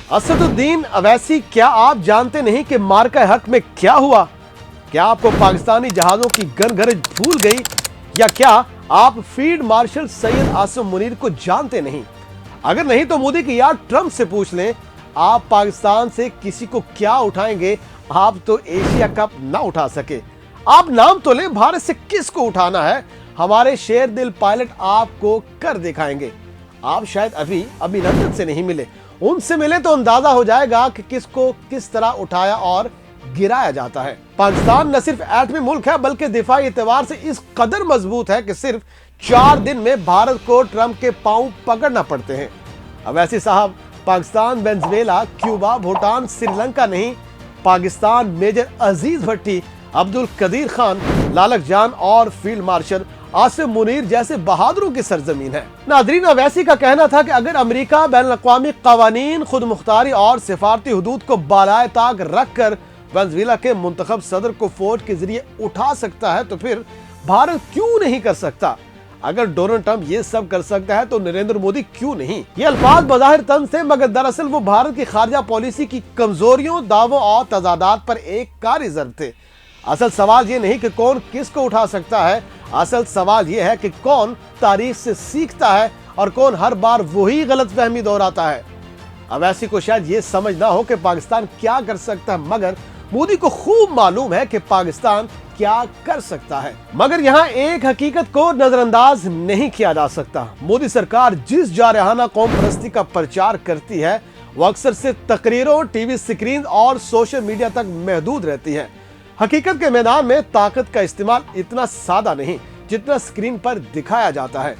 असदुद्दीन अवैसी, क्या आप जानते नहीं कि मार्का हक में क्या हुआ? क्या आपको पाकिस्तानी जहाजों की गनगरज भूल गई, या क्या आप फील्ड मार्शल सैयद आसिम मुनीर को जानते नहीं? अगर नहीं तो मोदी की याद ट्रंप से पूछ लें। आप पाकिस्तान से किसी को क्या उठाएंगे? आप तो एशिया कप ना उठा सके। आप नाम तो लें, भारत से किसको उठाना है? हमारे शेर दिल पायलट आपको कर दिखाएंगे। आप शायद अभी अभिनंदन से नहीं मिले, उनसे मिले तो अंदाजा हो जाएगा कि किसको किस तरह उठाया और गिराया जाता है। पाकिस्तान न सिर्फ एटमी मुल्क है, बल्कि दिफाई एतबार से इस कदर मजबूत है कि सिर्फ 4 दिन में भारत को ट्रंप के पांव पकड़ना पड़ते हैं। अवैसी साहब, पाकिस्तान वेनेजुएला, क्यूबा, भूटान, श्रीलंका नहीं, पाकिस्तान मेजर अजीज भट्टी, अब्दुल कदीर खान, लालक जान और फील्ड मार्शल आसिम मुनीर जैसे बहादुरों की सरजमीन है। नादरीन, अवैसी का कहना था कि अगर अमेरिका बैनुल-अक़वामी क़वानीन, खुद मुख्तारी और सिफारती हुदूद को बालाए ताक रख कर वेनेजुएला के मुंतखब सदर को फौज के जरिए उठा सकता है तो फिर भारत क्यों नहीं कर सकता? अगर डोनाल्ड ट्रंप ये सब कर सकता है तो नरेंद्र मोदी क्यों नहीं? ये अल्फाज बज़ाहिर तंज थे, मगर दरअसल वो भारत की खारजा पॉलिसी की कमजोरियों, दावों और तजादात पर एक कारी ज़र्ब थे। असल सवाल ये नहीं कि कौन किसको उठा सकता है, असल सवाल ये है कि कौन तारीख से सीखता है और कौन हर बार वही गलतफहमी दोहराता है। अवैसी को शायद ये समझ ना हो कि पाकिस्तान क्या कर सकता है, मगर मोदी को खूब मालूम है कि पाकिस्तान क्या कर सकता है। मगर यहाँ एक हकीकत को नजरअंदाज नहीं किया जा सकता। मोदी सरकार जिस जारहाना कौम परस्ती का प्रचार करती है, वो अक्सर सिर्फ तकरीरों, टीवी स्क्रीन और सोशल मीडिया तक महदूद रहती है। हकीकत के मैदान में ताकत का इस्तेमाल इतना सादा नहीं जितना स्क्रीन पर दिखाया जाता है।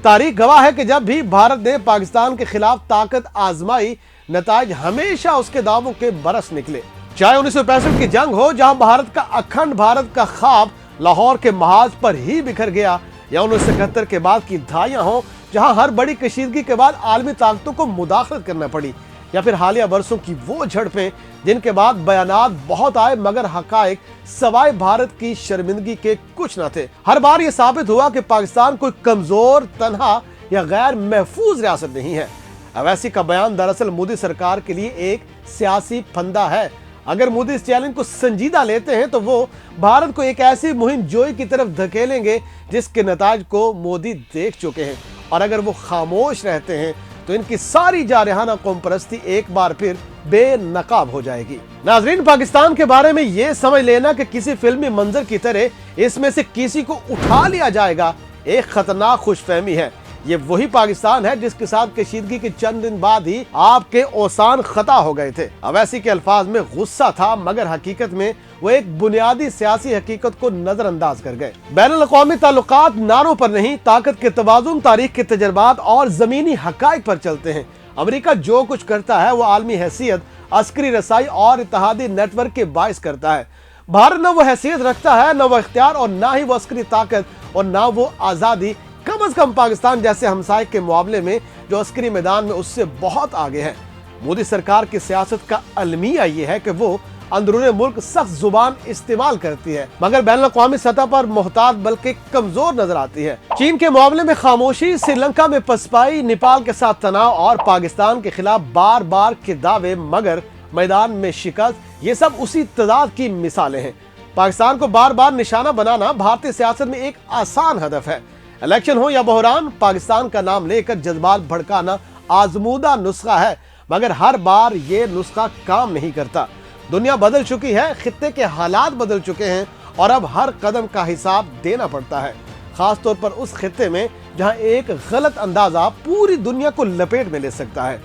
तारीख गवाह है कि जब भी भारत ने पाकिस्तान के खिलाफ ताकत आजमाई, नताइज हमेशा उसके दावों के बरस निकले। चाहे 1965 की जंग हो, जहां भारत का अखंड भारत का ख्वाब लाहौर के महाज पर ही बिखर गया, या 1971 के बाद की दहाइयां हो, जहां हर बड़ी कशीदगी के बाद आलमी ताकतों को मुदाखलत करना पड़ी, या फिर हालिया बरसों की वो झड़पें जिनके बाद बयानात बहुत आए मगर हकायक सवाए भारत की शर्मिंदगी के कुछ न थे। हर बार ये साबित हुआ कि पाकिस्तान कोई कमजोर, तन्हा या गैर महफूज रियासत नहीं है। अवैसी का बयान दरअसल मोदी सरकार के लिए एक सियासी फंदा है। अगर मोदी इस चैलेंज को संजीदा लेते हैं तो वो भारत को एक ऐसी मुहिम जोई की तरफ धकेलेंगे जिसके नताज को मोदी देख चुके हैं, और अगर वो खामोश रहते हैं तो इनकी सारी जारहाना कौम परस्ती एक बार फिर बेनकाब हो जाएगी। नाजरीन, पाकिस्तान के बारे में ये समझ लेना कि किसी फिल्मी मंजर की तरह इसमें से किसी को उठा लिया जाएगा, एक खतरनाक खुशफहमी है। ये वही पाकिस्तान है जिसके साथ कशीदगी के चंद दिन बाद ही आपके औसान खता हो गए थे। अवैसी के अल्फाज में गुस्सा था, मगर हकीकत में वो एक बुनियादी सियासी हकीकत को नजरअंदाज कर गए। बैनुल-अक़वामी ताल्लुकात नारों पर नहीं, ताकत के तवाज़ुन, तारीख के तजर्बात और जमीनी हकाइक पर चलते हैं। अमेरिका जो कुछ करता है वो आलमी हैसियत, अस्करी रसाई और इत्तेहादी नेटवर्क के बाइस करता है। भारत न वो हैसियत रखता है, न वो इख्तियार, और ना ही वो अस्करी ताकत, और ना वो आज़ादी। कम अज कम पाकिस्तान जैसे हमसाये के मुकाबले में जो अस्करी मैदान में उससे बहुत आगे है। मोदी सरकार की सियासत का अलमिया ये है कि वो अंदरूनी मुल्क सख्त जुबान इस्तेमाल करती है, मगर बैनुल-अक़वामी सतह पर मोहतात बल्कि कमजोर नजर आती है। चीन के मुकाबले में खामोशी, श्रीलंका में पसपाई, नेपाल के साथ तनाव और पाकिस्तान के खिलाफ बार बार के दावे मगर मैदान में शिकस्त, ये सब उसी तजाद की मिसालें हैं। पाकिस्तान को बार बार निशाना बनाना भारतीय सियासत में एक आसान हदफ है। इलेक्शन हो या बहरान, पाकिस्तान का नाम लेकर जज्बात भड़काना आजमूदा नुस्खा है, मगर हर बार ये नुस्खा काम नहीं करता। दुनिया बदल चुकी है, खित्ते के हालात बदल चुके हैं, और अब हर कदम का हिसाब देना पड़ता है, खास तौर पर उस खित्ते में जहां एक गलत अंदाजा पूरी दुनिया को लपेट में ले सकता है।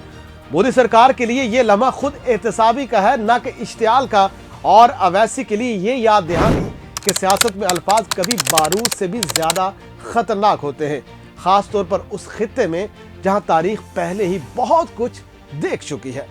मोदी सरकार के लिए ये लम्हा खुद एहतसाबी का है, ना कि इश्तियाल का, और अवैसी के लिए ये याद दहानी कि सियासत में अल्फाज कभी बारूद से भी ज्यादा खतरनाक होते हैं, खास तौर पर उस खित्ते में जहां तारीख पहले ही बहुत कुछ देख चुकी है।